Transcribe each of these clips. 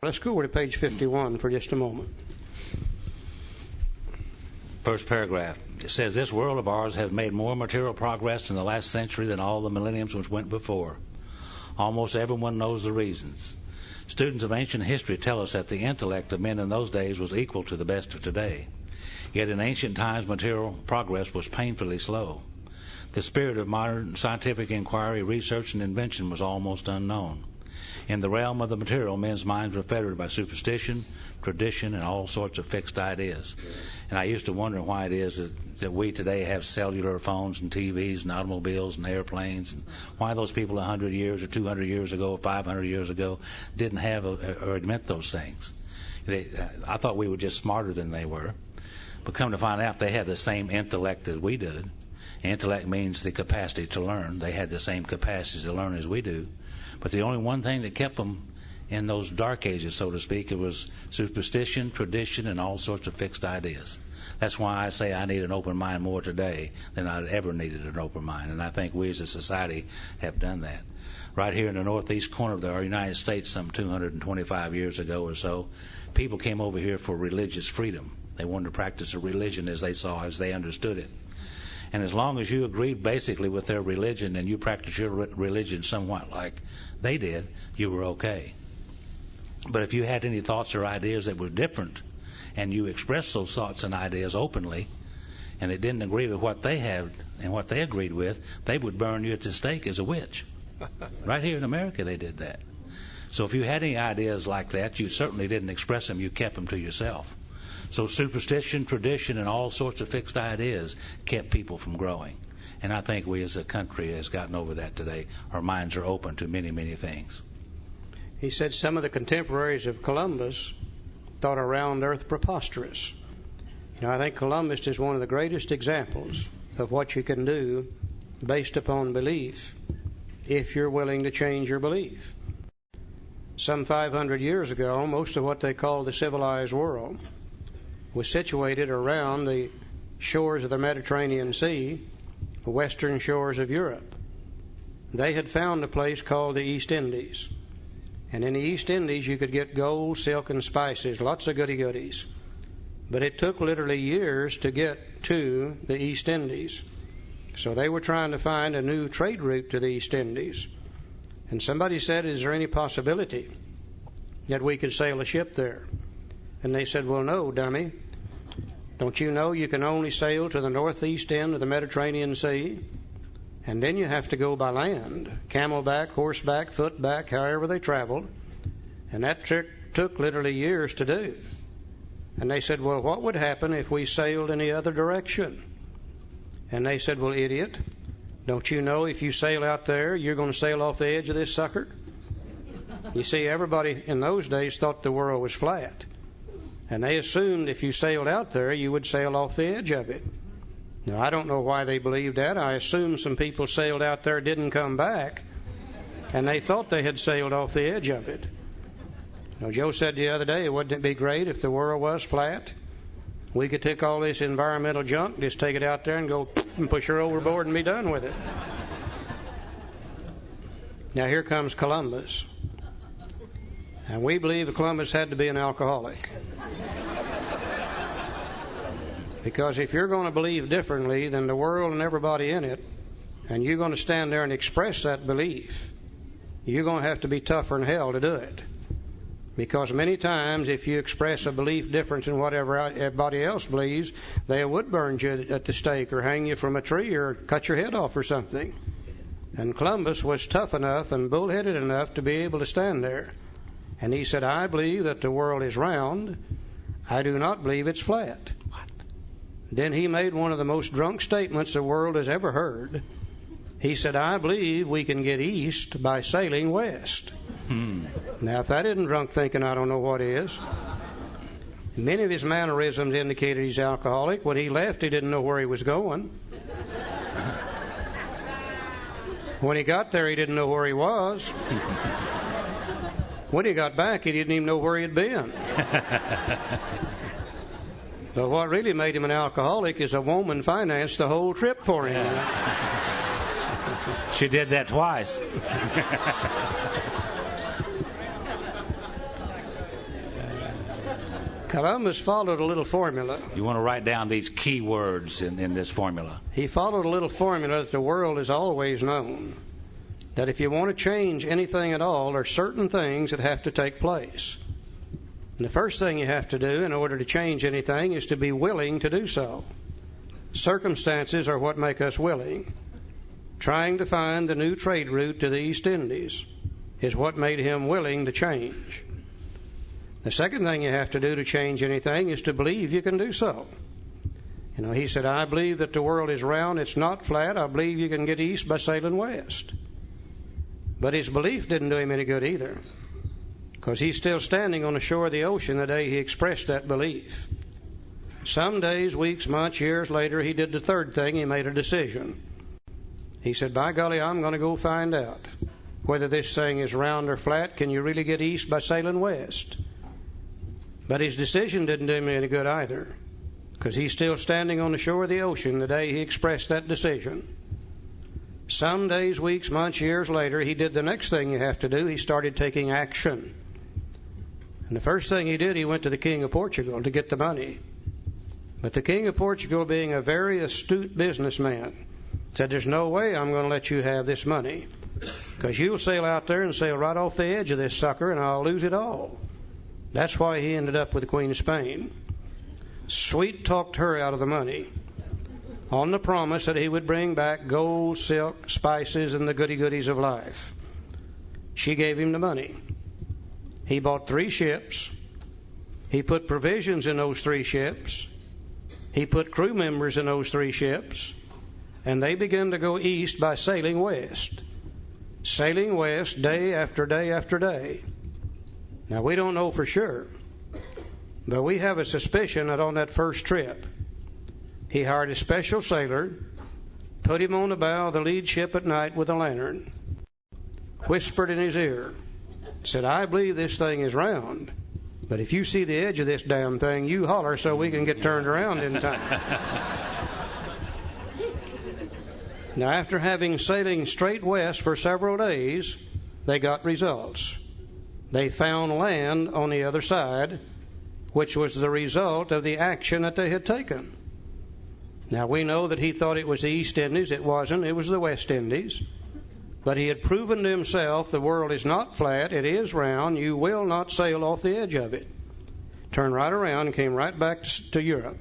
Let's go over to page 51 for just a moment. First paragraph. It says, this world of ours has made more material progress in the last century than all the millenniums which went before. Almost everyone knows the reasons. Students of ancient history tell us that the intellect of men in those days was equal to the best of today. Yet in ancient times, material progress was painfully slow. The spirit of modern scientific inquiry, research, and invention was almost unknown. In the realm of the material, men's minds were fettered by superstition, tradition, and all sorts of fixed ideas. And I used to wonder why it is that we today have cellular phones and TVs and automobiles and airplanes, and why those people 100 years or 200 years ago or 500 years ago didn't have or admit those things. I thought we were just smarter than they were. But come to find out, they had the same intellect as we did. Intellect means the capacity to learn. They had the same capacity to learn as we do. But the only one thing that kept them in those dark ages, so to speak, it was superstition, tradition, and all sorts of fixed ideas. That's why I say I need an open mind more today than I'd ever needed an open mind. And I think we as a society have done that. Right here in the northeast corner of our United States, some 225 years ago or so, people came over here for religious freedom. They wanted to practice a religion as they saw, as they understood it. And as long as you agreed basically with their religion and you practiced your religion somewhat like they did, you were okay. But if you had any thoughts or ideas that were different and you expressed those thoughts and ideas openly and it didn't agree with what they had and what they agreed with, they would burn you at the stake as a witch. Right here in America they did that. So if you had any ideas like that, you certainly didn't express them, you kept them to yourself. So superstition, tradition, and all sorts of fixed ideas kept people from growing. And I think we as a country has gotten over that today. Our minds are open to many, many things. He said some of the contemporaries of Columbus thought a round earth preposterous. I think Columbus is one of the greatest examples of what you can do based upon belief if you're willing to change your belief. Some 500 years ago, most of what they called the civilized world was situated around the shores of the Mediterranean Sea, the western shores of Europe. They had found a place called the East Indies. And in the East Indies you could get gold, silk, and spices, lots of goody-goodies. But it took literally years to get to the East Indies. So they were trying to find a new trade route to the East Indies. And somebody said, is there any possibility that we could sail a ship there? And they said, well, no, dummy. Don't you know you can only sail to the northeast end of the Mediterranean Sea? And then you have to go by land, camelback, horseback, footback, however they traveled. And that took literally years to do. And they said, well, what would happen if we sailed in the other direction? And they said, well, idiot, don't you know if you sail out there, you're going to sail off the edge of this sucker? You see, everybody in those days thought the world was flat. And they assumed if you sailed out there, you would sail off the edge of it. Now, I don't know why they believed that. I assume some people sailed out there, didn't come back, and they thought they had sailed off the edge of it. Now, Joe said the other day, wouldn't it be great if the world was flat? We could take all this environmental junk, just take it out there and go and push her overboard and be done with it. Now, here comes Columbus. And we believe that Columbus had to be an alcoholic. Because if you're going to believe differently than the world and everybody in it, and you're going to stand there and express that belief, you're going to have to be tougher than hell to do it. Because many times if you express a belief different than whatever everybody else believes, they would burn you at the stake or hang you from a tree or cut your head off or something. And Columbus was tough enough and bullheaded enough to be able to stand there. And he said, I believe that the world is round. I do not believe it's flat. What? Then he made one of the most drunk statements the world has ever heard. He said, I believe we can get east by sailing west. Now, if that isn't drunk thinking, I don't know what is. Many of his mannerisms indicated he's alcoholic. When he left, he didn't know where he was going. When he got there, he didn't know where he was. When he got back, he didn't even know where he had been. But what really made him an alcoholic is a woman financed the whole trip for him. She did that twice. Columbus followed a little formula. You want to write down these key words in this formula. He followed a little formula that the world has always known. That if you want to change anything at all, there are certain things that have to take place. And the first thing you have to do in order to change anything is to be willing to do so. Circumstances are what make us willing. Trying to find the new trade route to the East Indies is what made him willing to change. The second thing you have to do to change anything is to believe you can do so. You know, he said, I believe that the world is round, it's not flat. I believe you can get east by sailing west. But his belief didn't do him any good either, because he's still standing on the shore of the ocean the day he expressed that belief. Some days, weeks, months, years later, he did the third thing. He made a decision. He said, by golly, I'm going to go find out whether this thing is round or flat. Can you really get east by sailing west? But his decision didn't do him any good either, because he's still standing on the shore of the ocean the day he expressed that decision. Some days, weeks, months, years later, he did the next thing you have to do. He started taking action. And the first thing he did, he went to the King of Portugal to get the money. But the King of Portugal, being a very astute businessman, said, there's no way I'm going to let you have this money, because you'll sail out there and sail right off the edge of this sucker, and I'll lose it all. That's why he ended up with the Queen of Spain. Sweet talked her out of the money on the promise that he would bring back gold, silk, spices, and the goody-goodies of life. She gave him the money. He bought 3 ships. He put provisions in those 3 ships. He put crew members in those 3 ships. And they began to go east by sailing west. Sailing west day after day after day. Now, we don't know for sure, but we have a suspicion that on that first trip, he hired a special sailor, put him on the bow of the lead ship at night with a lantern, whispered in his ear, said, I believe this thing is round, but if you see the edge of this damn thing, you holler so we can get turned around in time. Now, after having sailing straight west for several days, they got results. They found land on the other side, which was the result of the action that they had taken. Now, we know that he thought it was the East Indies. It wasn't. It was the West Indies. But he had proven to himself the world is not flat. It is round. You will not sail off the edge of it. Turned right around and came right back to Europe.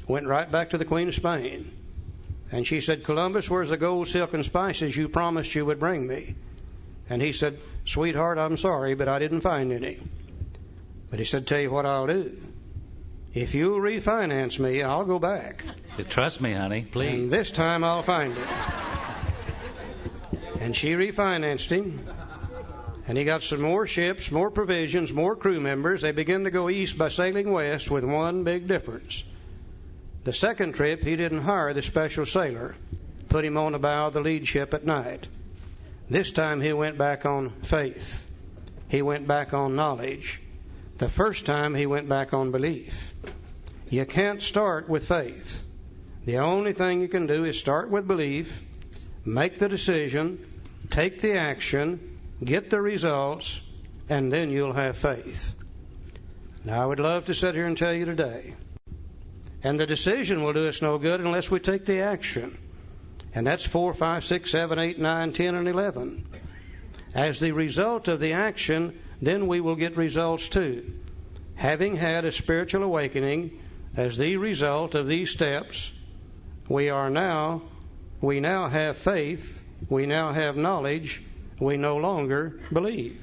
Went right back to the Queen of Spain. And she said, Columbus, where's the gold, silk, and spices you promised you would bring me? And he said, sweetheart, I'm sorry, but I didn't find any. But he said, tell you what I'll do. If you'll refinance me, I'll go back. Trust me, honey, please. And this time I'll find it. And she refinanced him. And he got some more ships, more provisions, more crew members. They began to go east by sailing west with one big difference. The second trip, he didn't hire the special sailor, put him on the bow of the lead ship at night. This time he went back on faith. He went back on knowledge. The first time he went back on belief. You can't start with faith. The only thing you can do is start with belief, make the decision, take the action, get the results, and then you'll have faith. Now, I would love to sit here and tell you today, and the decision will do us no good unless we take the action. And that's 4, 5, 6, 7, 8, 9, 10, and 11. As the result of the action, then we will get results too. Having had a spiritual awakening, as the result of these steps, we now have faith, we now have knowledge, we no longer believe.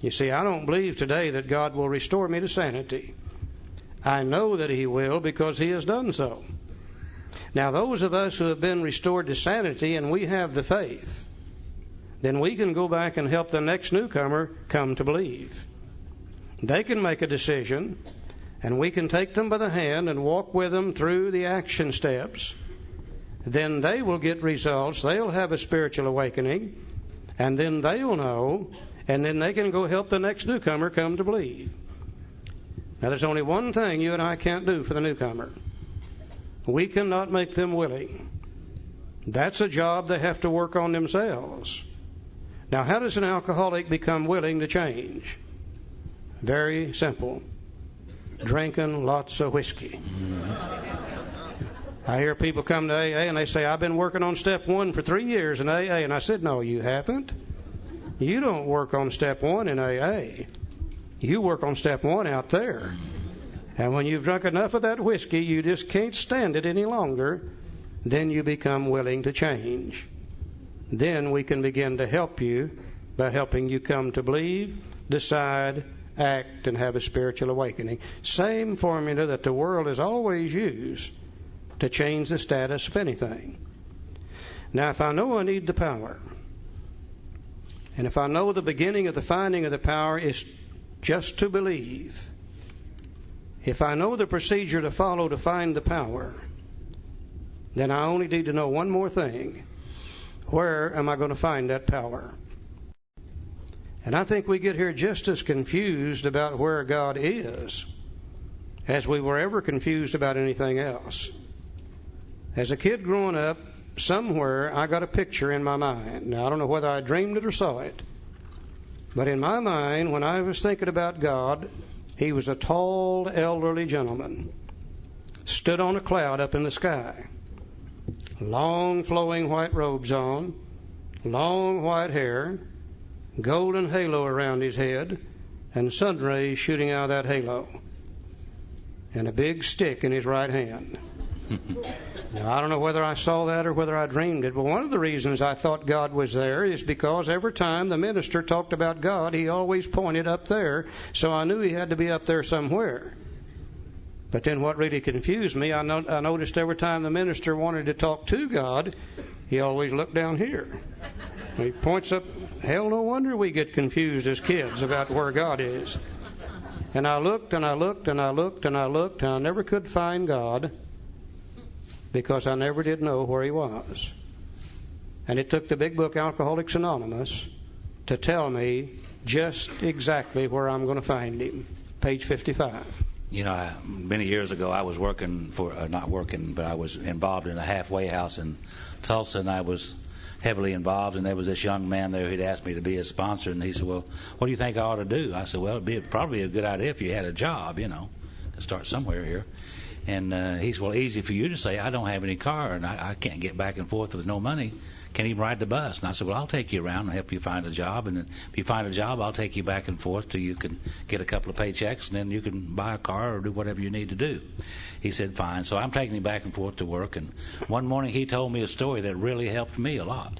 You see, I don't believe today that God will restore me to sanity. I know that He will, because He has done so. Now, those of us who have been restored to sanity and we have the faith, then we can go back and help the next newcomer come to believe. They can make a decision, and we can take them by the hand and walk with them through the action steps. Then they will get results. They'll have a spiritual awakening, and then they'll know, and then they can go help the next newcomer come to believe. Now, there's only one thing you and I can't do for the newcomer. We cannot make them willing. That's a job they have to work on themselves. Now, how does an alcoholic become willing to change? Very simple. drinking lots of whiskey. I hear people come to AA and they say, I've been working on step 1 for 3 years in AA. And I said, no, you haven't. You don't work on step 1 in AA. You work on step 1 out there. And when you've drunk enough of that whiskey, you just can't stand it any longer, then you become willing to change. Then we can begin to help you by helping you come to believe, decide, act, and have a spiritual awakening. Same formula that the world has always used to change the status of anything. Now, if I know I need the power, and if I know the beginning of the finding of the power is just to believe, if I know the procedure to follow to find the power, then I only need to know one more thing. Where am I going to find that power? And I think we get here just as confused about where God is as we were ever confused about anything else. As a kid growing up, somewhere I got a picture in my mind. Now, I don't know whether I dreamed it or saw it, but in my mind, when I was thinking about God, He was a tall, elderly gentleman, stood on a cloud up in the sky, long flowing white robes on, long white hair, golden halo around his head, and sun rays shooting out of that halo, and a big stick in his right hand. Now, I don't know whether I saw that or whether I dreamed it, but one of the reasons I thought God was there is because every time the minister talked about God, he always pointed up there, so I knew he had to be up there somewhere. But then what really confused me, I noticed every time the minister wanted to talk to God, he always looked down here. He points up. Hell, no wonder we get confused as kids about where God is. And I looked and I looked and I looked and I looked, and I never could find God because I never did know where He was. And it took the big book Alcoholics Anonymous to tell me just exactly where I'm going to find Him. Page 55. You know, many years ago I was working not working, but I was involved in a halfway house in Tulsa, and I was heavily involved, and there was this young man there who'd asked me to be his sponsor, and he said, well, what do you think I ought to do? I said, well, it'd probably be a good idea if you had a job, to start somewhere here. And he said, well, easy for you to say, I don't have any car, and I can't get back and forth with no money. Can't even ride the bus. And I said, well, I'll take you around and help you find a job, and then if you find a job, I'll take you back and forth till you can get a couple of paychecks, and then you can buy a car or do whatever you need to do. He said, fine. So I'm taking him back and forth to work, and one morning he told me a story that really helped me a lot.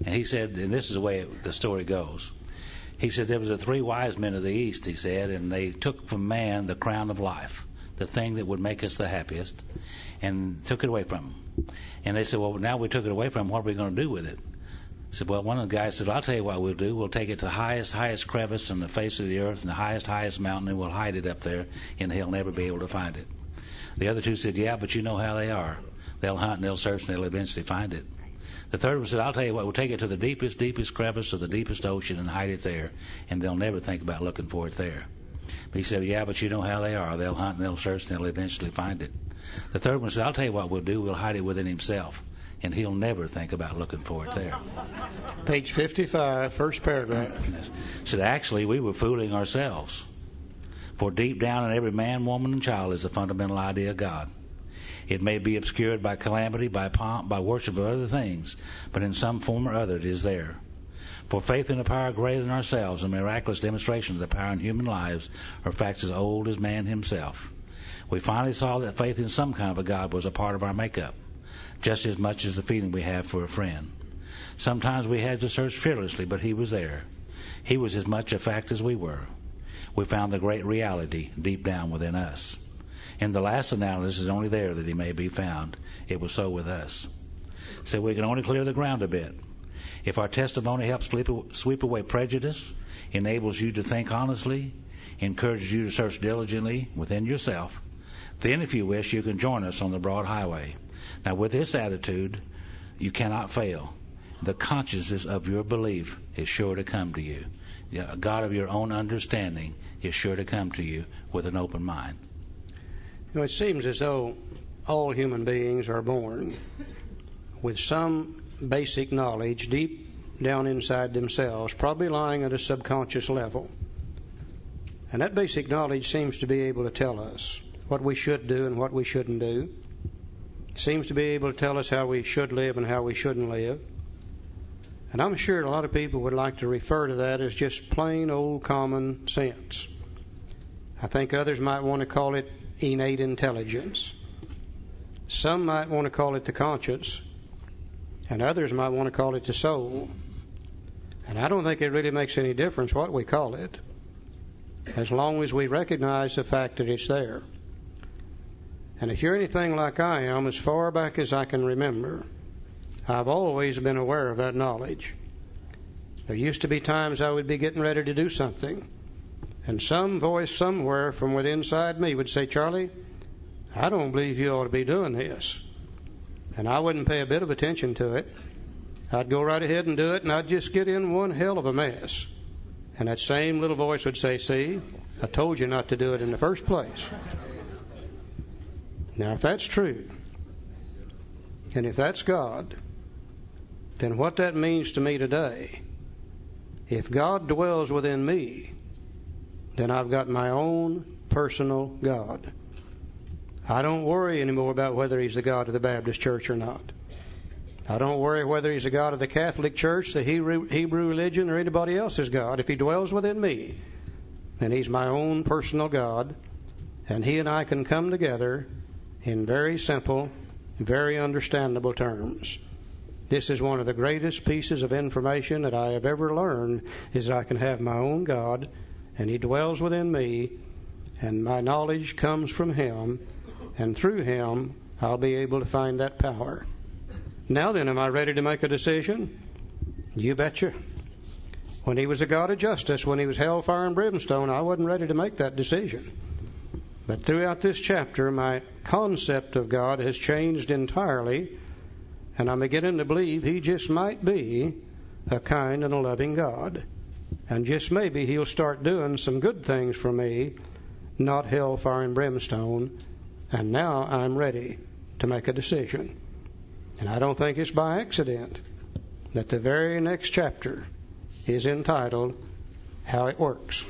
And he said, and this is the way the story goes. He said there was 3 wise men of the East, he said, and they took from man the crown of life, the thing that would make us the happiest, and took it away from him. And they said, well, now we took it away from him, what are we going to do with it? I said, well, one of the guys said, I'll tell you what we'll do. We'll take it to the highest crevice on the face of the earth and the highest mountain, and we'll hide it up there, and he'll never be able to find it. The other 2 said, yeah, but you know how they are. They'll hunt and they'll search and they'll eventually find it. The third one said, I'll tell you what, we'll take it to the deepest crevice of the deepest ocean and hide it there, and they'll never think about looking for it there. But he said, yeah, but you know how they are. They'll hunt and they'll search and they'll eventually find it. The third one said, I'll tell you what we'll do. We'll hide it within himself, and he'll never think about looking for it there. Page 55, first paragraph. Said, actually, we were fooling ourselves. For deep down in every man, woman, and child is the fundamental idea of God. It may be obscured by calamity, by pomp, by worship of other things, but in some form or other it is there. For faith in a power greater than ourselves and miraculous demonstrations of the power in human lives are facts as old as man himself. We finally saw that faith in some kind of a God was a part of our makeup, just as much as the feeling we have for a friend. Sometimes we had to search fearlessly, but He was there. He was as much a fact as we were. We found the great reality deep down within us. In the last analysis, it's only there that He may be found. It was so with us. So we can only clear the ground a bit. If our testimony helps sweep away prejudice, enables you to think honestly, encourages you to search diligently within yourself, then if you wish, you can join us on the broad highway. Now, with this attitude, you cannot fail. The consciousness of your belief is sure to come to you. A God of your own understanding is sure to come to you with an open mind. It seems as though all human beings are born with some basic knowledge deep down inside themselves, probably lying at a subconscious level. And that basic knowledge seems to be able to tell us what we should do and what we shouldn't do. It seems to be able to tell us how we should live and how we shouldn't live. And I'm sure a lot of people would like to refer to that as just plain old common sense. I think others might want to call it innate intelligence. Some might want to call it the conscience, and others might want to call it the soul. And I don't think it really makes any difference what we call it, as long as we recognize the fact that it's there. And if you're anything like I am, as far back as I can remember, I've always been aware of that knowledge. There used to be times I would be getting ready to do something, and some voice somewhere from within inside me would say, "Charlie, I don't believe you ought to be doing this." And I wouldn't pay a bit of attention to it. I'd go right ahead and do it, and I'd just get in one hell of a mess. And that same little voice would say, "See, I told you not to do it in the first place." Now, if that's true, and if that's God, then what that means to me today, if God dwells within me, then I've got my own personal God. I don't worry anymore about whether He's the God of the Baptist church or not. I don't worry whether He's the God of the Catholic Church, the Hebrew religion, or anybody else's God. If He dwells within me, then He's my own personal God, and He and I can come together in very simple, very understandable terms. This is one of the greatest pieces of information that I have ever learned, is that I can have my own God, and He dwells within me, and my knowledge comes from Him, and through Him I'll be able to find that power. Now then, am I ready to make a decision? You betcha. When He was a God of justice, when He was hellfire and brimstone, I wasn't ready to make that decision. But throughout this chapter, my concept of God has changed entirely, and I'm beginning to believe He just might be a kind and a loving God. And just maybe He'll start doing some good things for me, not hellfire and brimstone. And now I'm ready to make a decision. And I don't think it's by accident that the very next chapter is entitled How It Works.